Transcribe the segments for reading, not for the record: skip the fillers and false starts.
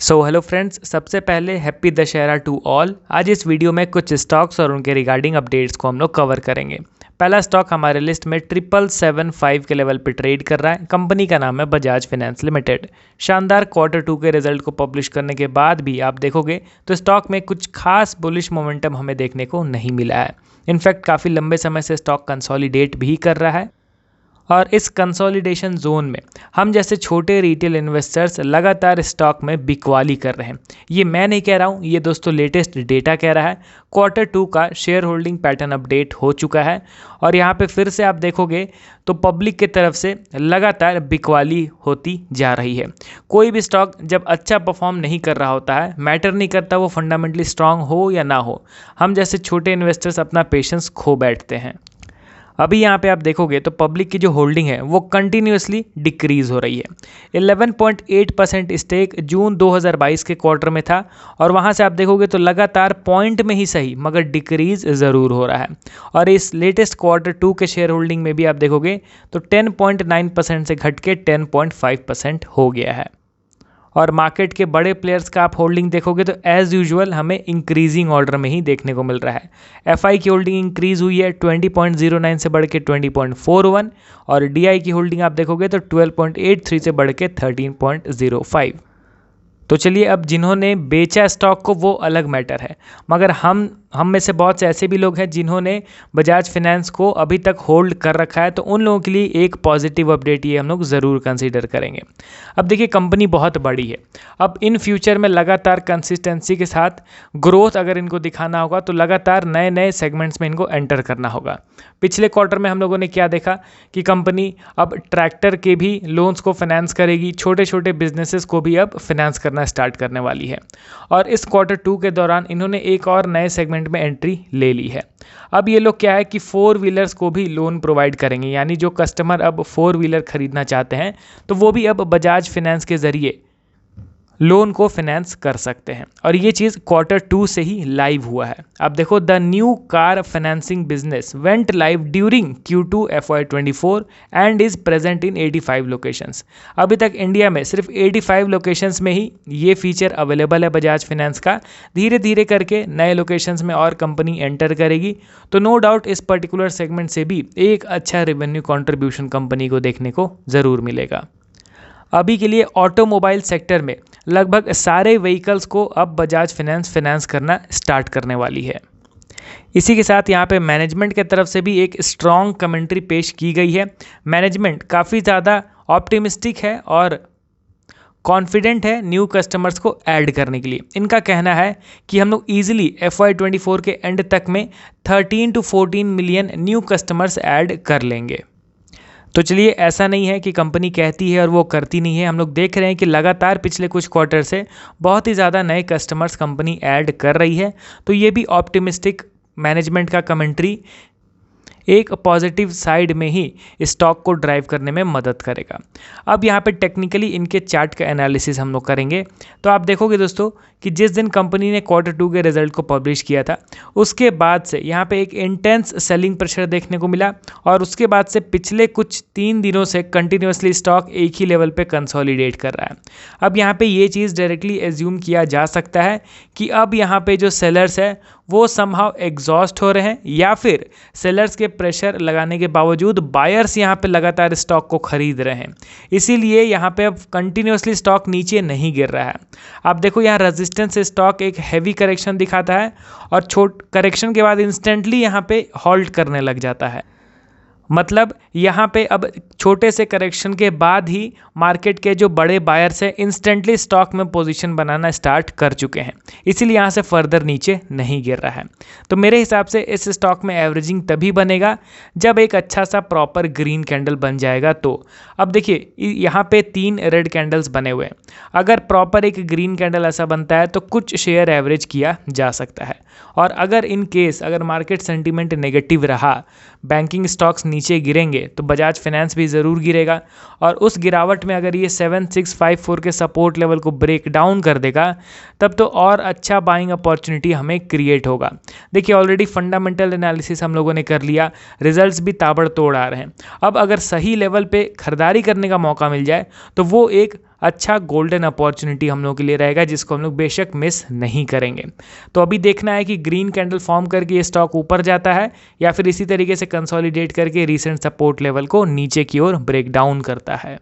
Hello friends, सबसे पहले happy Dussehra to all. आज इस वीडियो में कुछ स्टॉक्स और उनके रिगार्डिंग अपडेट्स को हम लोग कवर करेंगे। पहला स्टॉक हमारे लिस्ट में 7775 के लेवल पे ट्रेड कर रहा है। कंपनी का नाम है बजाज फाइनेंस लिमिटेड। शानदार क्वार्टर 2 के रिजल्ट को पब्लिश करने के बाद भी आप देखोगे तो स्टॉक में कुछ खास बुलिश मोमेंटम हमें देखने को नहीं मिला है। इनफैक्ट काफ़ी लंबे समय से स्टॉक कंसोलिडेट भी कर रहा है और इस कंसोलिडेशन जोन में हम जैसे छोटे रिटेल इन्वेस्टर्स लगातार स्टॉक में बिकवाली कर रहे हैं। ये मैं नहीं कह रहा हूँ, ये दोस्तों लेटेस्ट डेटा कह रहा है। क्वार्टर 2 का शेयर होल्डिंग पैटर्न अपडेट हो चुका है और यहाँ पे फिर से आप देखोगे तो पब्लिक की तरफ से लगातार बिकवाली होती जा रही है। कोई भी स्टॉक जब अच्छा परफॉर्म नहीं कर रहा होता है, मैटर नहीं करता वो फंडामेंटली स्ट्रांग हो या ना हो, हम जैसे छोटे इन्वेस्टर्स अपना पेशेंस खो बैठते हैं। अभी यहाँ पे आप देखोगे तो पब्लिक की जो होल्डिंग है वो कंटिन्यूसली डिक्रीज हो रही है। 11.8% स्टेक जून 2022 के क्वार्टर में था और वहाँ से आप देखोगे तो लगातार पॉइंट में ही सही मगर डिक्रीज ज़रूर हो रहा है। और इस लेटेस्ट क्वार्टर 2 के शेयर होल्डिंग में भी आप देखोगे तो 10.9% से घट के 10.5% हो गया है। और मार्केट के बड़े प्लेयर्स का आप होल्डिंग देखोगे तो एज़ यूजुअल हमें इंक्रीजिंग ऑर्डर में ही देखने को मिल रहा है। एफआई की होल्डिंग इंक्रीज हुई है 20.09 से बढ़ के 20.41 और डीआई की होल्डिंग आप देखोगे तो 12.83 से बढ़ के 13.05। तो चलिए, अब जिन्होंने बेचा स्टॉक को वो अलग मैटर है, मगर हम में से बहुत से ऐसे भी लोग हैं जिन्होंने बजाज फाइनेंस को अभी तक होल्ड कर रखा है। तो उन लोगों के लिए एक पॉजिटिव अपडेट ये हम लोग ज़रूर कंसीडर करेंगे। अब देखिए, कंपनी बहुत बड़ी है। अब इन फ्यूचर में लगातार कंसिस्टेंसी के साथ ग्रोथ अगर इनको दिखाना होगा तो लगातार नए नए सेगमेंट्स में इनको एंटर करना होगा। पिछले क्वार्टर में हम लोगों ने क्या देखा कि कंपनी अब ट्रैक्टर के भी लोन्स को फाइनेंस करेगी, छोटे छोटे बिजनेसेस को भी अब फाइनेंस करना स्टार्ट करने वाली है। और इस क्वार्टर 2 के दौरान इन्होंने एक और नए सेगमेंट में एंट्री ले ली है। अब ये लोग क्या है कि 4 व्हीलर्स को भी लोन प्रोवाइड करेंगे, यानी जो कस्टमर अब 4 व्हीलर खरीदना चाहते हैं तो वो भी अब बजाज फाइनेंस के जरिए लोन को फाइनेंस कर सकते हैं। और ये चीज़ क्वार्टर 2 से ही लाइव हुआ है। अब देखो, the new car financing business went live during Q2 FY24 and is present in 85 locations. अभी तक इंडिया में सिर्फ 85 लोकेशंस में ही ये फीचर अवेलेबल है बजाज फाइनेंस का। धीरे धीरे करके नए लोकेशंस में और कंपनी एंटर करेगी तो नो डाउट इस पर्टिकुलर सेगमेंट से भी एक अच्छा रेवेन्यू कॉन्ट्रीब्यूशन कंपनी को देखने को ज़रूर मिलेगा। अभी के लिए ऑटोमोबाइल सेक्टर में लगभग सारे व्हीकल्स को अब बजाज फाइनेंस करना स्टार्ट करने वाली है। इसी के साथ यहाँ पे मैनेजमेंट की तरफ से भी एक स्ट्रॉन्ग कमेंट्री पेश की गई है। मैनेजमेंट काफ़ी ज़्यादा ऑप्टिमिस्टिक है और कॉन्फिडेंट है न्यू कस्टमर्स को ऐड करने के लिए। इनका कहना है कि हम लोग ईजिली FY24 के एंड तक में 13 to 14 million new customers add कर लेंगे। तो चलिए, ऐसा नहीं है कि कंपनी कहती है और वो करती नहीं है। हम लोग देख रहे हैं कि लगातार पिछले कुछ क्वार्टर से बहुत ही ज़्यादा नए कस्टमर्स कंपनी ऐड कर रही है। तो ये भी ऑप्टिमिस्टिक मैनेजमेंट का कमेंट्री एक पॉजिटिव साइड में ही स्टॉक को ड्राइव करने में मदद करेगा। अब यहाँ पे टेक्निकली इनके चार्ट का एनालिसिस हम लोग करेंगे। तो आप देखोगे दोस्तों कि जिस दिन कंपनी ने क्वार्टर 2 के रिजल्ट को पब्लिश किया था उसके बाद से यहाँ पे एक इंटेंस सेलिंग प्रेशर देखने को मिला और उसके बाद से पिछले कुछ 3 दिनों से कंटिन्यूसली स्टॉक एक ही लेवल पे कंसोलिडेट कर रहा है। अब यहाँ पे ये चीज़ डायरेक्टली एज्यूम किया जा सकता है कि अब यहाँ पे जो सेलर्स है वो समहाउ एग्जॉस्ट हो रहे हैं या फिर सेलर्स के प्रेशर लगाने के बावजूद बायर्स यहाँ पे लगातार स्टॉक को खरीद रहे हैं, इसीलिए यहाँ पे अब कंटिन्यूसली स्टॉक नीचे नहीं गिर रहा है। आप देखो, यहाँ रेजिस्टेंस से स्टॉक एक हैवी करेक्शन दिखाता है और करेक्शन के बाद इंस्टेंटली यहाँ पे हॉल्ट करने लग जाता है। मतलब यहाँ पे अब छोटे से करेक्शन के बाद ही मार्केट के जो बड़े बायर्स हैं इंस्टेंटली स्टॉक में पोजीशन बनाना स्टार्ट कर चुके हैं, इसीलिए यहाँ से फर्दर नीचे नहीं गिर रहा है। तो मेरे हिसाब से इस स्टॉक में एवरेजिंग तभी बनेगा जब एक अच्छा सा प्रॉपर ग्रीन कैंडल बन जाएगा। तो अब देखिए, यहाँ पे 3 रेड कैंडल्स बने हुए हैं। अगर प्रॉपर एक ग्रीन कैंडल ऐसा बनता है तो कुछ शेयर एवरेज किया जा सकता है। और अगर इन केस अगर मार्केट सेंटीमेंट नेगेटिव रहा, बैंकिंग स्टॉक्स नीचे गिरेंगे तो बजाज फाइनेंस भी ज़रूर गिरेगा और उस गिरावट में अगर ये 7654 के सपोर्ट लेवल को ब्रेक डाउन कर देगा तब तो और अच्छा बाइंग अपॉर्चुनिटी हमें क्रिएट होगा। देखिए, ऑलरेडी फंडामेंटल एनालिसिस हम लोगों ने कर लिया, रिजल्ट्स भी ताबड़तोड़ आ रहे हैं। अब अगर सही लेवल पे खरीदारी करने का मौका मिल जाए तो वो एक अच्छा गोल्डन अपॉर्चुनिटी हम लोगों के लिए रहेगा, जिसको हम लोग बेशक मिस नहीं करेंगे। तो अभी देखना है कि ग्रीन कैंडल फॉर्म करके ये स्टॉक ऊपर जाता है या फिर इसी तरीके से कंसोलिडेट करके रीसेंट सपोर्ट लेवल को नीचे की ओर ब्रेक डाउन करता है।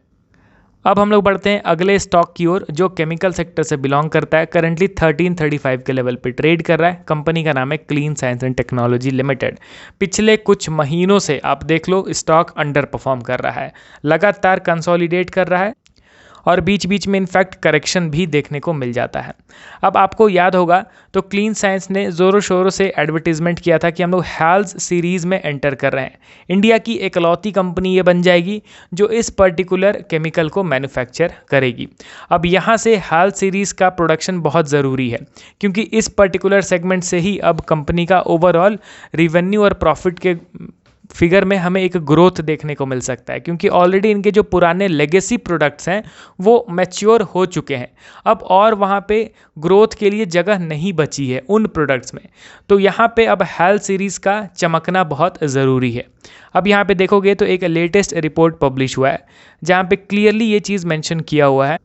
अब हम लोग बढ़ते हैं अगले स्टॉक की ओर, जो केमिकल सेक्टर से बिलोंग करता है। करंटली 1335 के लेवल पे ट्रेड कर रहा है। कंपनी का नाम है clean science and technology limited. पिछले कुछ महीनों से आप देख लो स्टॉक अंडर परफॉर्म कर रहा है, लगातार कंसोलिडेट कर रहा है और बीच बीच में इनफैक्ट करेक्शन भी देखने को मिल जाता है। अब आपको याद होगा तो क्लीन साइंस ने ज़ोरों शोरों से एडवर्टीजमेंट किया था कि हम लोग हैल्स सीरीज़ में एंटर कर रहे हैं। इंडिया की एकलौती कंपनी ये बन जाएगी जो इस पर्टिकुलर केमिकल को मैन्युफैक्चर करेगी। अब यहाँ से हैल सीरीज़ का प्रोडक्शन बहुत ज़रूरी है, क्योंकि इस पर्टिकुलर सेगमेंट से ही अब कंपनी का ओवरऑल रिवेन्यू और प्रॉफिट के फिगर में हमें एक ग्रोथ देखने को मिल सकता है, क्योंकि ऑलरेडी इनके जो पुराने लेगेसी प्रोडक्ट्स हैं वो मैच्योर हो चुके हैं। अब और वहाँ पे ग्रोथ के लिए जगह नहीं बची है उन प्रोडक्ट्स में। तो यहाँ पे अब हैल सीरीज़ का चमकना बहुत ज़रूरी है। अब यहाँ पे देखोगे तो एक लेटेस्ट रिपोर्ट पब्लिश हुआ है जहाँ पे क्लियरली ये चीज़ मेंशन किया हुआ है,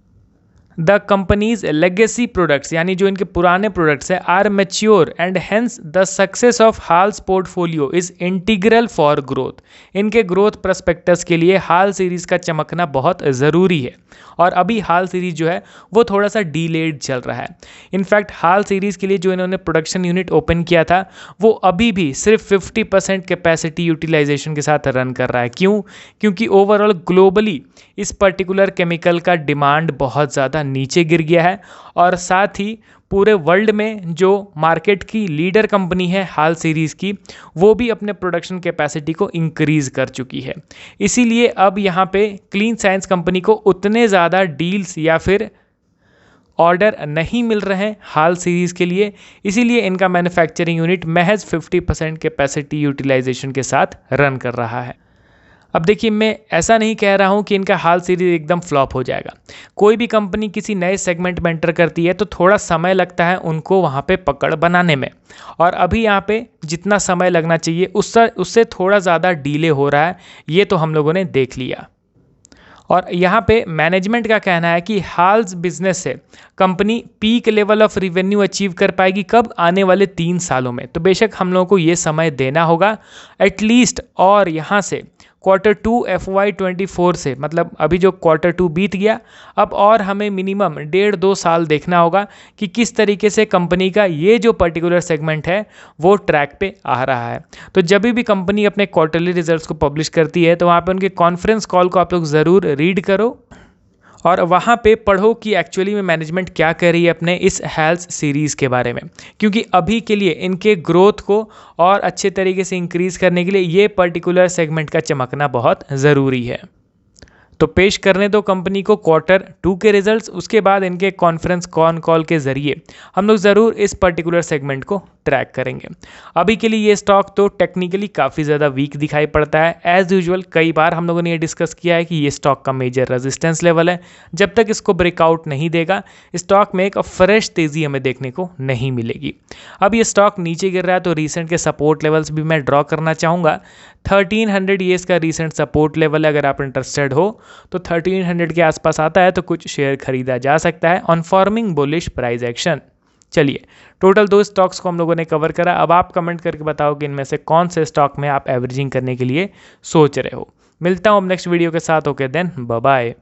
द कंपनीज लेगेसी प्रोडक्ट्स, यानी जो इनके पुराने प्रोडक्ट्स हैं, are mature and hence the success of Hal's portfolio is integral for growth. इनके ग्रोथ प्रस्पेक्टस के लिए हाल सीरीज़ का चमकना बहुत ज़रूरी है। और अभी हाल सीरीज़ जो है वो थोड़ा सा डीलेड चल रहा है। इनफैक्ट हाल सीरीज़ के लिए जो इन्होंने प्रोडक्शन यूनिट ओपन किया था वो अभी भी सिर्फ 50% कैपेसिटी यूटिलाइजेशन के साथ रन कर रहा है। क्यों? क्योंकि ओवरऑल ग्लोबली इस पर्टिकुलर केमिकल का डिमांड बहुत ज़्यादा नीचे गिर गया है और साथ ही पूरे वर्ल्ड में जो मार्केट की लीडर कंपनी है हाल सीरीज़ की, वो भी अपने प्रोडक्शन कैपेसिटी को इंक्रीज़ कर चुकी है। इसीलिए अब यहाँ पे क्लीन साइंस कंपनी को उतने ज़्यादा डील्स या फिर ऑर्डर नहीं मिल रहे हैं हाल सीरीज़ के लिए, इसीलिए इनका मैन्युफैक्चरिंग यूनिट महज 50% कैपेसिटी यूटिलाइजेशन के साथ रन कर रहा है। अब देखिए, मैं ऐसा नहीं कह रहा हूँ कि इनका हाल सीरीज एकदम फ्लॉप हो जाएगा। कोई भी कंपनी किसी नए सेगमेंट में एंटर करती है तो थोड़ा समय लगता है उनको वहाँ पे पकड़ बनाने में, और अभी यहाँ पे जितना समय लगना चाहिए उससे थोड़ा ज़्यादा डिले हो रहा है, ये तो हम लोगों ने देख लिया। और यहाँ पे मैनेजमेंट का कहना है कि हाल्स बिजनेस से company peak level of revenue achieve कर पाएगी कब? आने वाले 3 सालों में। तो बेशक हम लोगों को ये समय देना होगा एटलीस्ट, और यहाँ से Q2 FY24 से, मतलब अभी जो Q2 बीत गया, अब और हमें मिनिमम 1.5-2 साल देखना होगा कि किस तरीके से कंपनी का ये जो पर्टिकुलर सेगमेंट है वो ट्रैक पे आ रहा है। तो जब भी कंपनी अपने क्वार्टरली रिजल्ट्स को पब्लिश करती है तो वहाँ पे उनके कॉन्फ्रेंस कॉल को आप लोग ज़रूर रीड करो और वहाँ पे पढ़ो कि एक्चुअली में मैनेजमेंट क्या कह रही है अपने इस हेल्थ सीरीज़ के बारे में, क्योंकि अभी के लिए इनके ग्रोथ को और अच्छे तरीके से इंक्रीज़ करने के लिए ये पर्टिकुलर सेगमेंट का चमकना बहुत ज़रूरी है। तो पेश करने दो कंपनी को Q2 के रिजल्ट्स, उसके बाद इनके कॉन्फ्रेंस कॉल के ज़रिए हम लोग ज़रूर इस पर्टिकुलर सेगमेंट को ट्रैक करेंगे। अभी के लिए ये स्टॉक तो टेक्निकली काफ़ी ज़्यादा वीक दिखाई पड़ता है। एज़ यूजुअल कई बार हम लोगों ने ये डिस्कस किया है कि ये स्टॉक का मेजर रेजिस्टेंस लेवल है। जब तक इसको ब्रेकआउट नहीं देगा स्टॉक में एक फ्रेश तेज़ी हमें देखने को नहीं मिलेगी। अब ये स्टॉक नीचे गिर रहा है तो रीसेंट के सपोर्ट लेवल्स भी मैं ड्रॉ करना चाहूँगा। 1300 ये इसका रीसेंट सपोर्ट लेवल है। अगर आप इंटरेस्टेड हो तो 1300 के आसपास आता है तो कुछ शेयर खरीदा जा सकता है on forming bullish price action. चलिए, टोटल 2 स्टॉक्स को हम लोगों ने कवर करा। अब आप कमेंट करके बताओ कि इनमें से कौन से स्टॉक में आप एवरेजिंग करने के लिए सोच रहे हो। मिलता हूँ अब नेक्स्ट वीडियो के साथ। Okay then, bye bye.